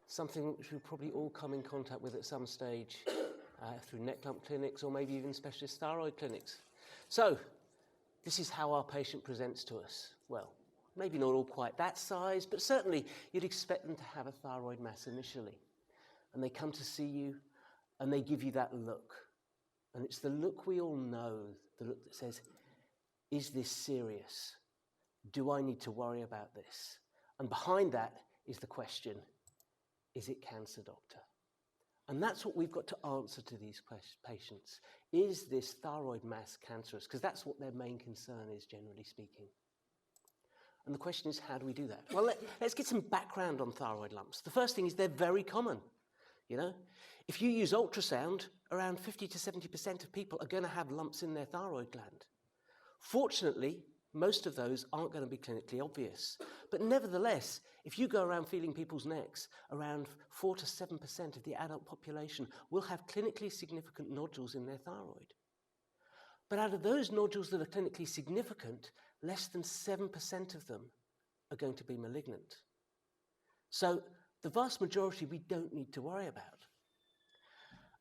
something which we've probably all come in contact with at some stage through neck lump clinics or maybe even specialist thyroid clinics. So, this is how our patient presents to us. Well, maybe not all quite that size, but certainly you'd expect them to have a thyroid mass initially. And they come to see you and they give you that look. And it's the look we all know, the look that says, is this serious? Do I need to worry about this? And behind that is the question, is it cancer, doctor? And that's what we've got to answer to these patients. Is this thyroid mass cancerous? Because that's what their main concern is, generally speaking. And the question is, how do we do that? Well, let's get some background on thyroid lumps. The first thing is they're very common. You know, if you use ultrasound, around 50 to 70% of people are going to have lumps in their thyroid gland. Fortunately, most of those aren't going to be clinically obvious. But nevertheless, if you go around feeling people's necks, around 4 to 7% of the adult population will have clinically significant nodules in their thyroid. But out of those nodules that are clinically significant, less than 7% of them are going to be malignant. So the vast majority we don't need to worry about.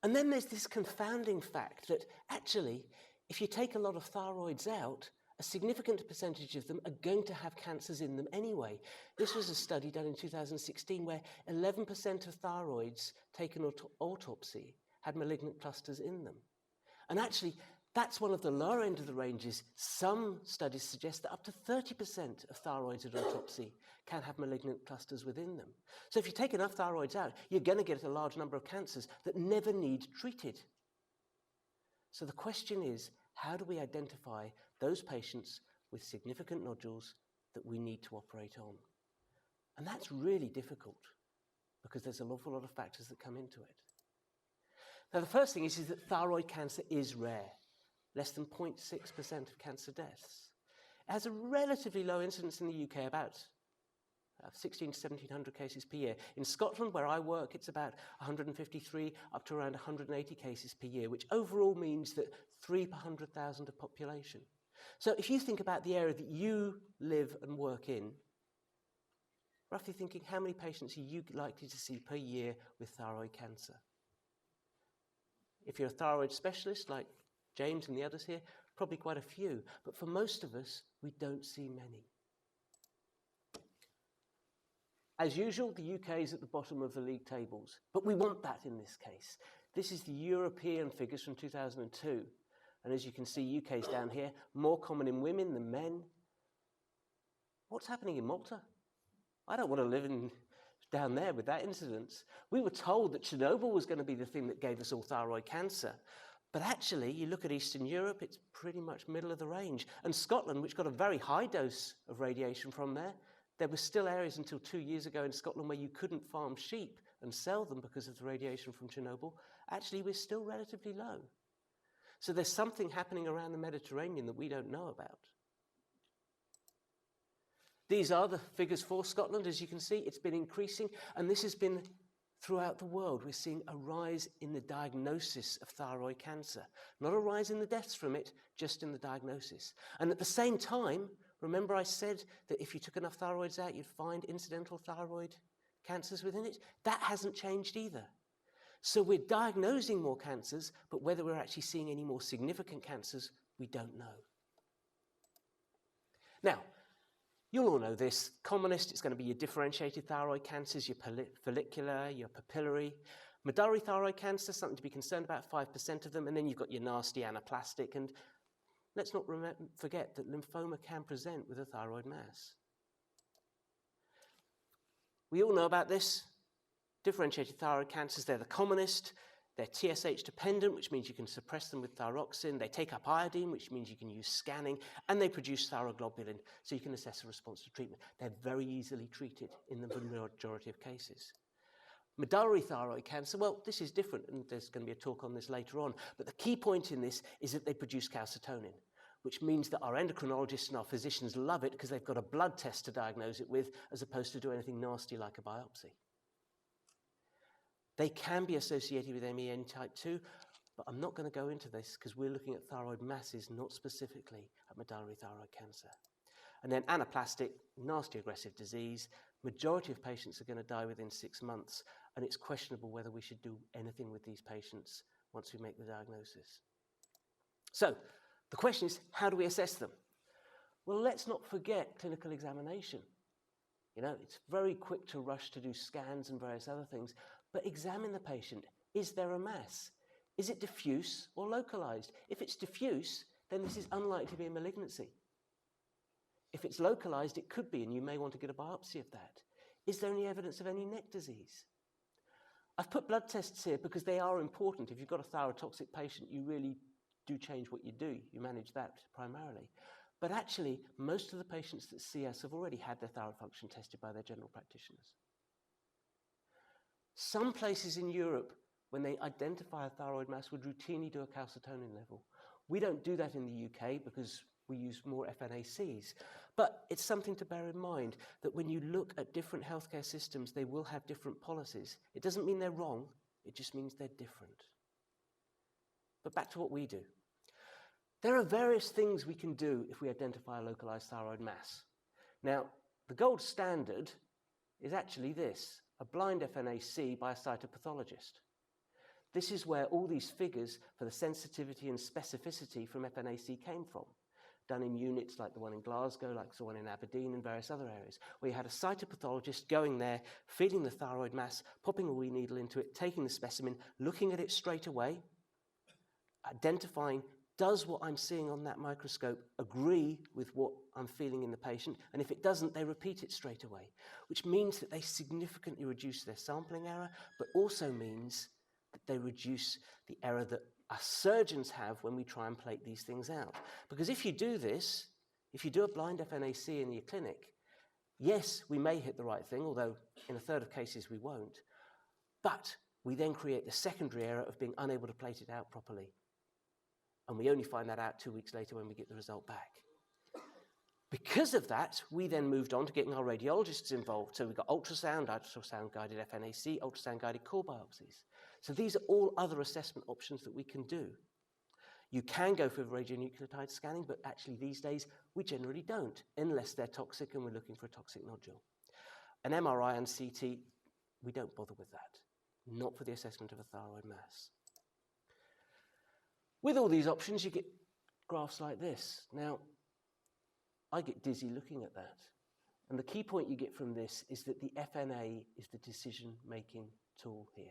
And then there's this confounding fact that actually, if you take a lot of thyroids out, a significant percentage of them are going to have cancers in them anyway. This was a study done in 2016 where 11% of thyroids taken autopsy had malignant clusters in them. And actually, that's one of the lower end of the ranges. Some studies suggest that up to 30% of thyroids at autopsy can have malignant clusters within them. So if you take enough thyroids out, you're going to get a large number of cancers that never need treated. So the question is, how do we identify those patients with significant nodules that we need to operate on? And that's really difficult because there's an awful lot of factors that come into it. Now, the first thing is that thyroid cancer is rare. Less than 0.6% of cancer deaths. It has a relatively low incidence in the UK, about 16 to 1,700 cases per year. In Scotland, where I work, it's about 153 up to around 180 cases per year, which overall means that 3 per 100,000 of population. So if you think about the area that you live and work in, roughly thinking, how many patients are you likely to see per year with thyroid cancer? If you're a thyroid specialist, like James and the others here, probably quite a few. But for most of us, we don't see many. As usual, the UK is at the bottom of the league tables. But we want that in this case. This is the European figures from 2002. And as you can see, UK is down here, more common in women than men. What's happening in Malta? I don't want to live down there with that incidence. We were told that Chernobyl was going to be the thing that gave us all thyroid cancer. But actually, you look at Eastern Europe, it's pretty much middle of the range. And Scotland, which got a very high dose of radiation from there were still areas until 2 years ago in Scotland where you couldn't farm sheep and sell them because of the radiation from Chernobyl. Actually, we're still relatively low. So there's something happening around the Mediterranean that we don't know about. These are the figures for Scotland. As you can see, it's been increasing, and this has been throughout the world. We're seeing a rise in the diagnosis of thyroid cancer. Not a rise in the deaths from it, just in the diagnosis. And at the same time, remember I said that if you took enough thyroids out, you'd find incidental thyroid cancers within it? That hasn't changed either. So we're diagnosing more cancers, but whether we're actually seeing any more significant cancers, we don't know. Now, you'll all know this. Commonest, it's going to be your differentiated thyroid cancers, your follicular, your papillary. Medullary thyroid cancer, something to be concerned about, 5% of them. And then you've got your nasty anaplastic. And let's not forget that lymphoma can present with a thyroid mass. We all know about this. Differentiated thyroid cancers, they're the commonest. They're TSH dependent, which means you can suppress them with thyroxine. They take up iodine, which means you can use scanning. And they produce thyroglobulin, so you can assess a response to treatment. They're very easily treated in the majority of cases. Medullary thyroid cancer, well, this is different, and there's going to be a talk on this later on. But the key point in this is that they produce calcitonin, which means that our endocrinologists and our physicians love it because they've got a blood test to diagnose it with, as opposed to do anything nasty like a biopsy. They can be associated with MEN type 2, but I'm not going to go into this because we're looking at thyroid masses, not specifically at medullary thyroid cancer. And then anaplastic, nasty aggressive disease, Majority of patients are going to die within 6 months, and it's questionable whether we should do anything with these patients once we make the diagnosis. So the question is, how do we assess them? Well, let's not forget clinical examination. You know, it's very quick to rush to do scans and various other things, but examine the patient. Is there a mass? Is it diffuse or localized? If it's diffuse, then this is unlikely to be a malignancy. If it's localized, it could be, and you may want to get a biopsy of that. Is there any evidence of any neck disease? I've put blood tests here because they are important. If you've got a thyrotoxic patient, you really do change what you do. You manage that primarily. But actually, most of the patients that see us have already had their thyroid function tested by their general practitioners. Some places in Europe, when they identify a thyroid mass, would routinely do a calcitonin level. We don't do that in the UK because we use more FNACs. But it's something to bear in mind that when you look at different healthcare systems, they will have different policies. It doesn't mean they're wrong, it just means they're different. But back to what we do. There are various things we can do if we identify a localized thyroid mass. Now, the gold standard is actually this, a blind FNAC by a cytopathologist. This is where all these figures for the sensitivity and specificity from FNAC came from, done in units like the one in Glasgow, like the one in Aberdeen and various other areas, where you had a cytopathologist going there, feeling the thyroid mass, popping a wee needle into it, taking the specimen, looking at it straight away, identifying, does what I'm seeing on that microscope agree with what I'm feeling in the patient? And if it doesn't, they repeat it straight away, which means that they significantly reduce their sampling error, but also means that they reduce the error that our surgeons have when we try and plate these things out. Because if you do this, if you do a blind FNAC in your clinic, yes, we may hit the right thing, although in a third of cases we won't, but we then create the secondary error of being unable to plate it out properly. And we only find that out 2 weeks later when we get the result back. Because of that, we then moved on to getting our radiologists involved. So we've got ultrasound-guided FNAC, ultrasound-guided core biopsies. So these are all other assessment options that we can do. You can go for radionuclide scanning, but actually these days we generally don't, unless they're toxic and we're looking for a toxic nodule. An MRI and CT, we don't bother with that, not for the assessment of a thyroid mass. With all these options, you get graphs like this. Now, I get dizzy looking at that. And the key point you get from this is that the FNA is the decision-making tool here,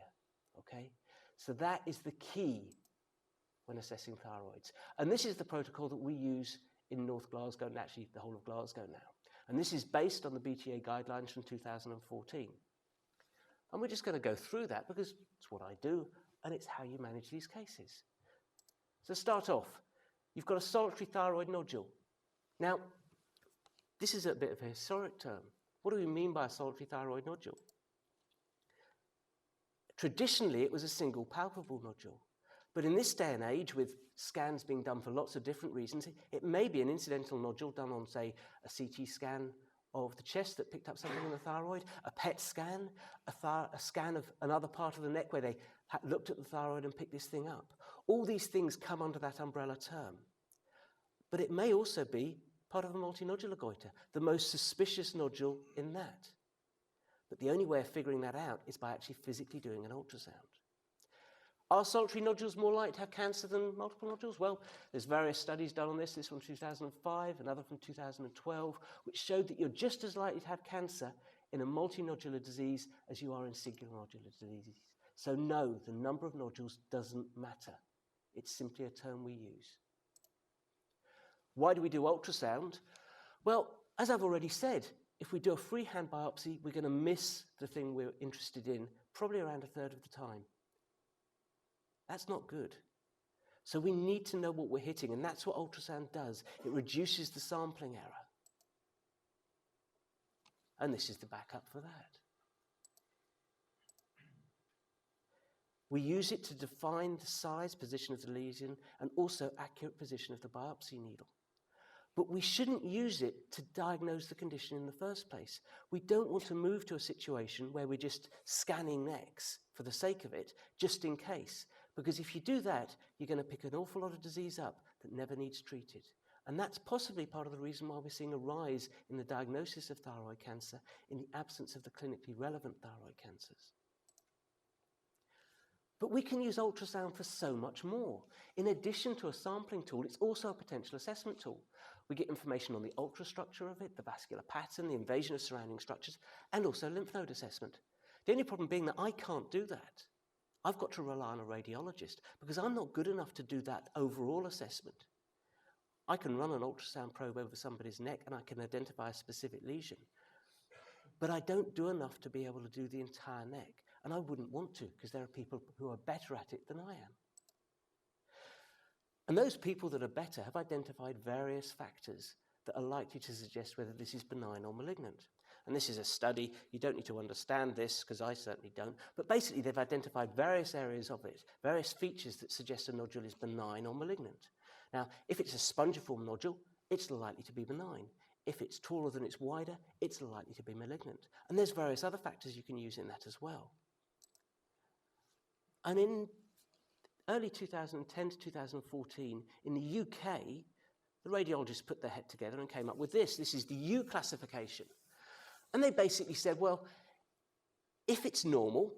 okay? So that is the key when assessing thyroids. And this is the protocol that we use in North Glasgow, and actually the whole of Glasgow now. And this is based on the BTA guidelines from 2014. And we're just going to go through that because it's what I do, and it's how you manage these cases. So start off, you've got a solitary thyroid nodule. Now, this is a bit of a historic term. What do we mean by a solitary thyroid nodule? Traditionally, it was a single palpable nodule. But in this day and age, with scans being done for lots of different reasons, it may be an incidental nodule done on, say, a CT scan of the chest that picked up something in the thyroid, a PET scan, a scan of another part of the neck where they looked at the thyroid and picked this thing up. All these things come under that umbrella term. But it may also be part of a multinodular goiter, the most suspicious nodule in that. But the only way of figuring that out is by actually physically doing an ultrasound. Are solitary nodules more likely to have cancer than multiple nodules? Well, there's various studies done on this. This from 2005, another from 2012, which showed that you're just as likely to have cancer in a multinodular disease as you are in singular nodular diseases. So no, the number of nodules doesn't matter. It's simply a term we use. Why do we do ultrasound? Well, as I've already said, if we do a freehand biopsy, we're going to miss the thing we're interested in probably around a third of the time. That's not good. So we need to know what we're hitting, and that's what ultrasound does. It reduces the sampling error. And this is the backup for that. We use it to define the size, position of the lesion, and also accurate position of the biopsy needle. But we shouldn't use it to diagnose the condition in the first place. We don't want to move to a situation where we're just scanning necks for the sake of it, just in case. Because if you do that, you're going to pick an awful lot of disease up that never needs treated. And that's possibly part of the reason why we're seeing a rise in the diagnosis of thyroid cancer in the absence of the clinically relevant thyroid cancers. But we can use ultrasound for so much more. In addition to a sampling tool, it's also a potential assessment tool. We get information on the ultrastructure of it, the vascular pattern, the invasion of surrounding structures, and also lymph node assessment. The only problem being that I can't do that. I've got to rely on a radiologist because I'm not good enough to do that overall assessment. I can run an ultrasound probe over somebody's neck and I can identify a specific lesion, but I don't do enough to be able to do the entire neck. And I wouldn't want to because there are people who are better at it than I am. And those people that are better have identified various factors that are likely to suggest whether this is benign or malignant. And this is a study. You don't need to understand this because I certainly don't. But basically, they've identified various areas of it, various features that suggest a nodule is benign or malignant. Now, if it's a spongiform nodule, it's likely to be benign. If it's taller than it's wider, it's likely to be malignant. And there's various other factors you can use in that as well. And in early 2010 to 2014, in the UK, the radiologists put their head together and came up with this. This is the U classification. And they basically said, well, if it's normal,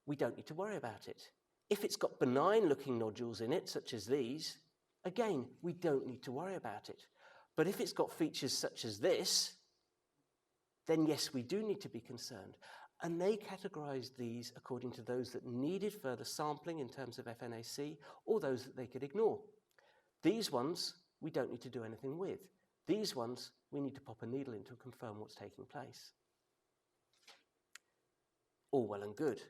we don't need to worry about it. If it's got benign-looking nodules in it, such as these, again, we don't need to worry about it. But if it's got features such as this, then yes, we do need to be concerned. And they categorized these according to those that needed further sampling in terms of FNAC or those that they could ignore. These ones, we don't need to do anything with. These ones, we need to pop a needle in to confirm what's taking place. All well and good.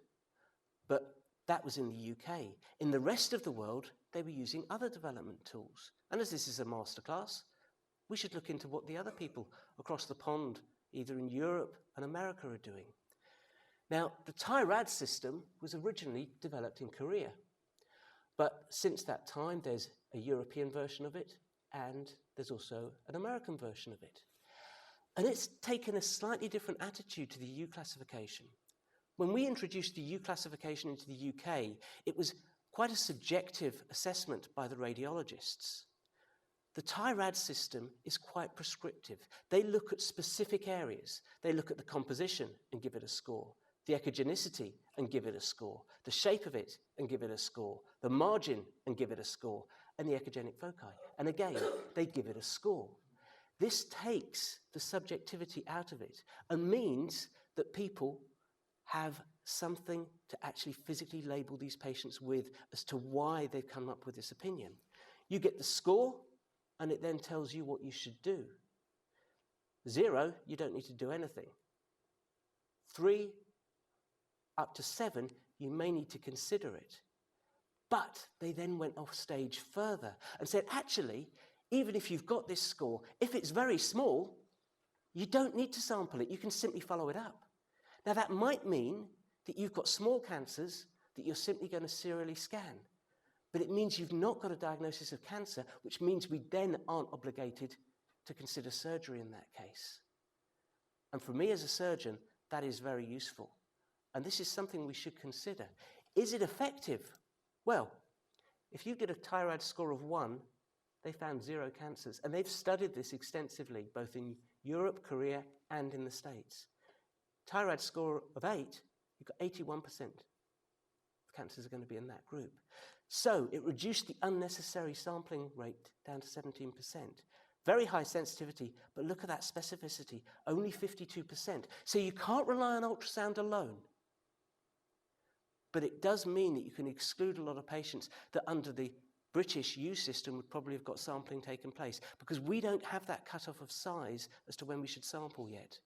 But that was in the UK. In the rest of the world, they were using other development tools. And as this is a masterclass, we should look into what the other people across the pond, either in Europe and America, are doing. Now, the Thyroid system was originally developed in Korea, but since that time, there's a European version of it, and there's also an American version of it. And it's taken a slightly different attitude to the U classification. When we introduced the U classification into the UK, it was quite a subjective assessment by the radiologists. The Thyroid system is quite prescriptive. They look at specific areas. They look at the composition and give it a score, the echogenicity and give it a score, the shape of it and give it a score, the margin and give it a score, and the echogenic foci. And again, they give it a score. This takes the subjectivity out of it and means that people have something to actually physically label these patients with as to why they've come up with this opinion. You get the score, and it then tells you what you should do. 0, you don't need to do anything. 3, up to 7, you may need to consider it. But they then went off stage further and said, actually, even if you've got this score, if it's very small, you don't need to sample it. You can simply follow it up. Now, that might mean that you've got small cancers that you're simply going to serially scan. But it means you've not got a diagnosis of cancer, which means we then aren't obligated to consider surgery in that case. And for me as a surgeon, that is very useful. And this is something we should consider. Is it effective? Well, if you get a thyroid score of 1, they found 0 cancers. And they've studied this extensively, both in Europe, Korea, and in the States. Thyroid score of 8, you've got 81%. Cancers are going to be in that group. So it reduced the unnecessary sampling rate down to 17%. Very high sensitivity, but look at that specificity, only 52%. So you can't rely on ultrasound alone. But it does mean that you can exclude a lot of patients that under the British U system would probably have got sampling taken place, because we don't have that cutoff of size as to when we should sample yet.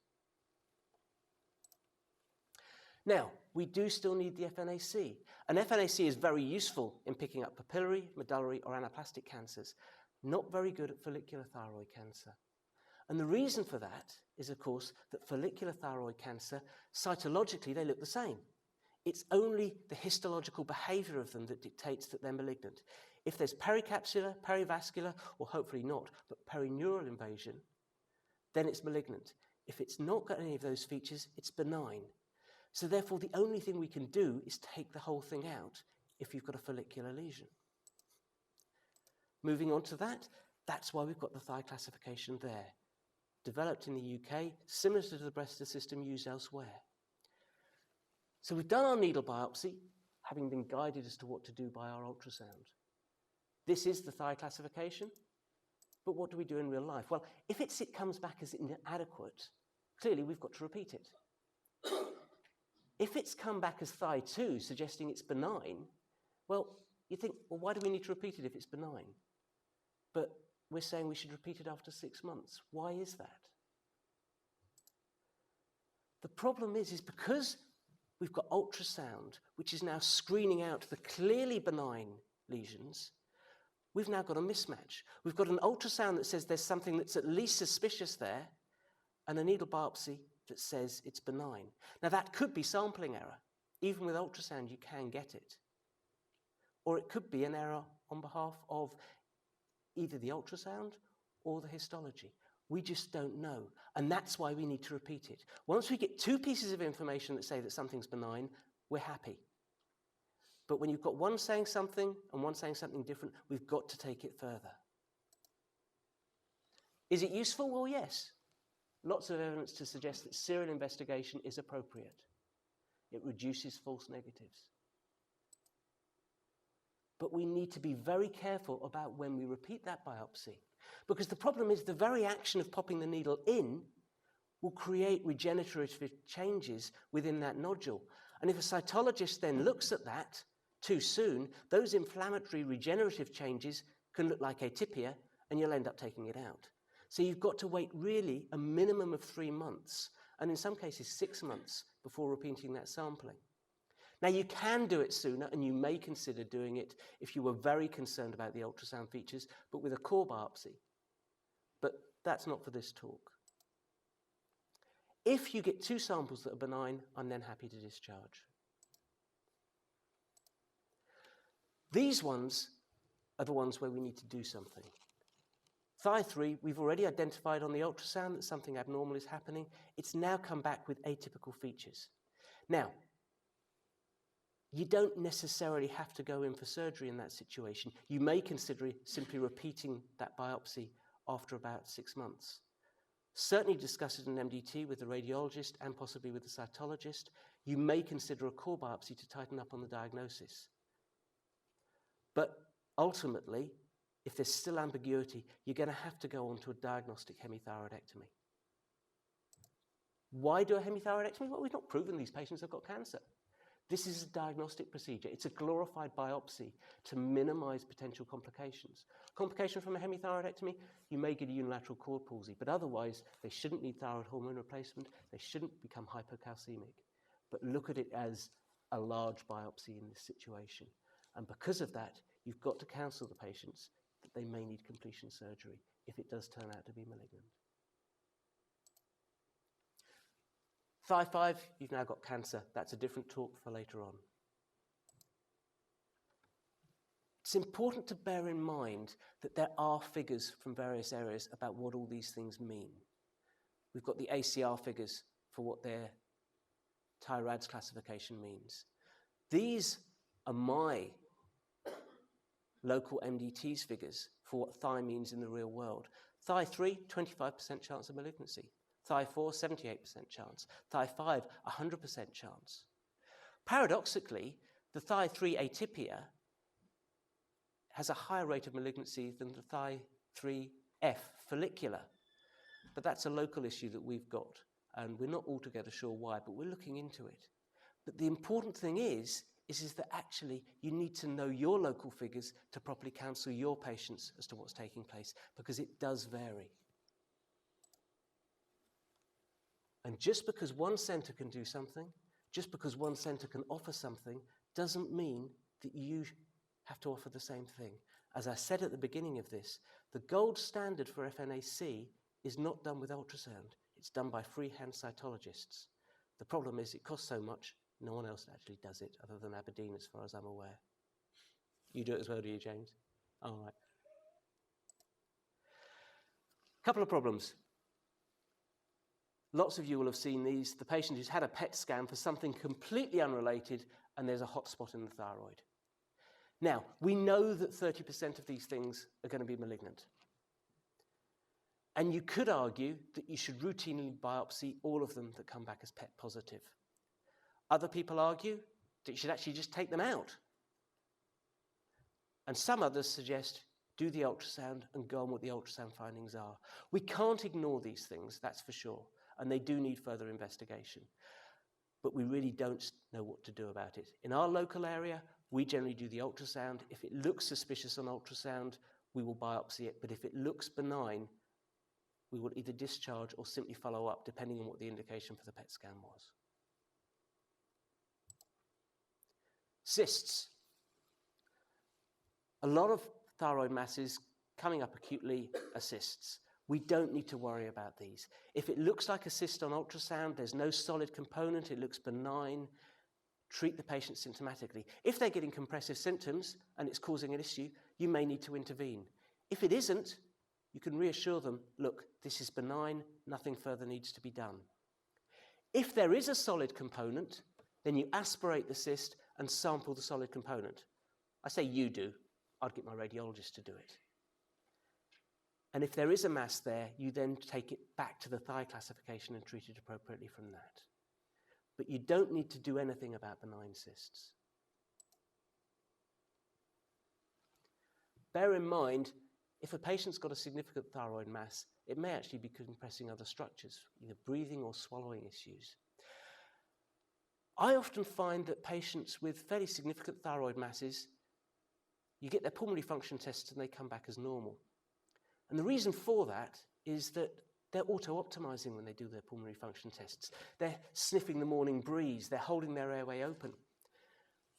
Now, we do still need the FNAC. And FNAC is very useful in picking up papillary, medullary, or anaplastic cancers. Not very good at follicular thyroid cancer. And the reason for that is, of course, that follicular thyroid cancer, cytologically, they look the same. It's only the histological behavior of them that dictates that they're malignant. If there's pericapsular, perivascular, or hopefully not, but perineural invasion, then it's malignant. If it's not got any of those features, it's benign. So therefore, the only thing we can do is take the whole thing out if you've got a follicular lesion. Moving on to that, That's why we've got the thigh classification there. Developed in the UK, similar to the breast system used elsewhere. So we've done our needle biopsy, having been guided as to what to do by our ultrasound. This is the thigh classification, but what do we do in real life? Well, if it comes back as inadequate, clearly we've got to repeat it. If it's come back as thigh 2, suggesting it's benign, well, you think, well, why do we need to repeat it if it's benign? But we're saying we should repeat it after 6 months. Why is that? The problem is because we've got ultrasound, which is now screening out the clearly benign lesions, we've now got a mismatch. We've got an ultrasound that says there's something that's at least suspicious there, and a needle biopsy that says it's benign. Now that could be sampling error. Even with ultrasound, you can get it. Or it could be an error on behalf of either the ultrasound or the histology. We just don't know. And that's why we need to repeat it. Once we get 2 pieces of information that say that something's benign, we're happy. But when you've got one saying something and one saying something different, we've got to take it further. Is it useful? Well, yes. Lots of evidence to suggest that serial investigation is appropriate. It reduces false negatives. But we need to be very careful about when we repeat that biopsy, because the problem is the very action of popping the needle in will create regenerative changes within that nodule. And if a cytologist then looks at that too soon, those inflammatory regenerative changes can look like atypia, and you'll end up taking it out. So you've got to wait really a minimum of 3 months, and in some cases 6 months, before repeating that sampling. Now you can do it sooner, and you may consider doing it if you were very concerned about the ultrasound features, but with a core biopsy. But that's not for this talk. If you get 2 samples that are benign, I'm then happy to discharge. These ones are the ones where we need to do something. Thigh 3, we've already identified on the ultrasound that something abnormal is happening. It's now come back with atypical features. Now, you don't necessarily have to go in for surgery in that situation. You may consider simply repeating that biopsy after about 6 months. Certainly discuss it in MDT with the radiologist and possibly with the cytologist. You may consider a core biopsy to tighten up on the diagnosis. But ultimately, if there's still ambiguity, you're going to have to go on to a diagnostic hemithyroidectomy. Why do a hemithyroidectomy? Well, we've not proven these patients have got cancer. This is a diagnostic procedure. It's a glorified biopsy to minimize potential complications. Complication from a hemithyroidectomy, you may get a unilateral cord palsy, but otherwise they shouldn't need thyroid hormone replacement. They shouldn't become hypocalcemic. But look at it as a large biopsy in this situation. And because of that, you've got to counsel the patients that they may need completion surgery if it does turn out to be malignant. Thigh 5, you've now got cancer. That's a different talk for later on. It's important to bear in mind that there are figures from various areas about what all these things mean. We've got the ACR figures for what their TIRADS classification means. These are my local MDT's figures for what thigh means in the real world. Thigh 3, 25% chance of malignancy. Thigh 4, 78% chance. Thigh 5, 100% chance. Paradoxically, the thigh 3 atypia has a higher rate of malignancy than the thigh 3F follicular. But that's a local issue that we've got, and we're not altogether sure why, but we're looking into it. But the important thing is that actually you need to know your local figures to properly counsel your patients as to what's taking place, because it does vary. And just because one centre can do something, just because one centre can offer something, doesn't mean that you have to offer the same thing. As I said at the beginning of this, the gold standard for FNAC is not done with ultrasound. It's done by freehand cytologists. The problem is it costs so much, no one else actually does it other than Aberdeen, as far as I'm aware. You do it as well, do you, James? All right. Couple of problems. Lots of you will have seen these. The patient who's had a PET scan for something completely unrelated, and there's a hot spot in the thyroid. Now, we know that 30% of these things are going to be malignant. And you could argue that you should routinely biopsy all of them that come back as PET positive. Other people argue that you should actually just take them out. And some others suggest do the ultrasound and go on what the ultrasound findings are. We can't ignore these things, that's for sure, and they do need further investigation. But we really don't know what to do about it. In our local area, we generally do the ultrasound. If it looks suspicious on ultrasound, we will biopsy it. But if it looks benign, we will either discharge or simply follow up, depending on what the indication for the PET scan was. Cysts. A lot of thyroid masses coming up acutely are cysts. We don't need to worry about these. If it looks like a cyst on ultrasound, there's no solid component, it looks benign, treat the patient symptomatically. If they're getting compressive symptoms and it's causing an issue, you may need to intervene. If it isn't, you can reassure them, look, this is benign, nothing further needs to be done. If there is a solid component, then you aspirate the cyst and sample the solid component. I say you do, I'd get my radiologist to do it. And if there is a mass there, you then take it back to the Thigh classification and treat it appropriately from that. But you don't need to do anything about benign cysts. Bear in mind, if a patient's got a significant thyroid mass, it may actually be compressing other structures, either breathing or swallowing issues. I often find that patients with fairly significant thyroid masses, you get their pulmonary function tests and they come back as normal. And the reason for that is that they're auto-optimizing when they do their pulmonary function tests. They're sniffing the morning breeze, they're holding their airway open.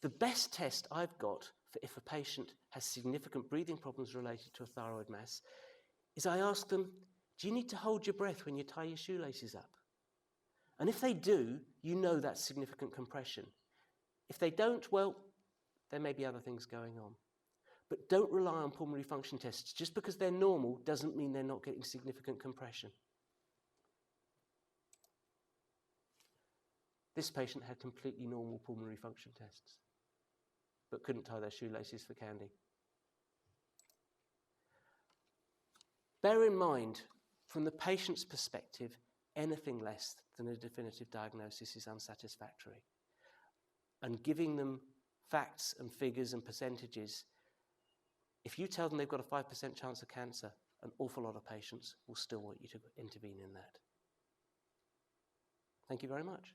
The best test I've got for if a patient has significant breathing problems related to a thyroid mass is I ask them, do you need to hold your breath when you tie your shoelaces up? And if they do, you know that's significant compression. If they don't, well, there may be other things going on. But don't rely on pulmonary function tests. Just because they're normal doesn't mean they're not getting significant compression. This patient had completely normal pulmonary function tests, but couldn't tie their shoelaces for candy. Bear in mind, from the patient's perspective, anything less than a definitive diagnosis is unsatisfactory. And giving them facts and figures and percentages, if you tell them they've got a 5% chance of cancer, an awful lot of patients will still want you to intervene in that. Thank you very much.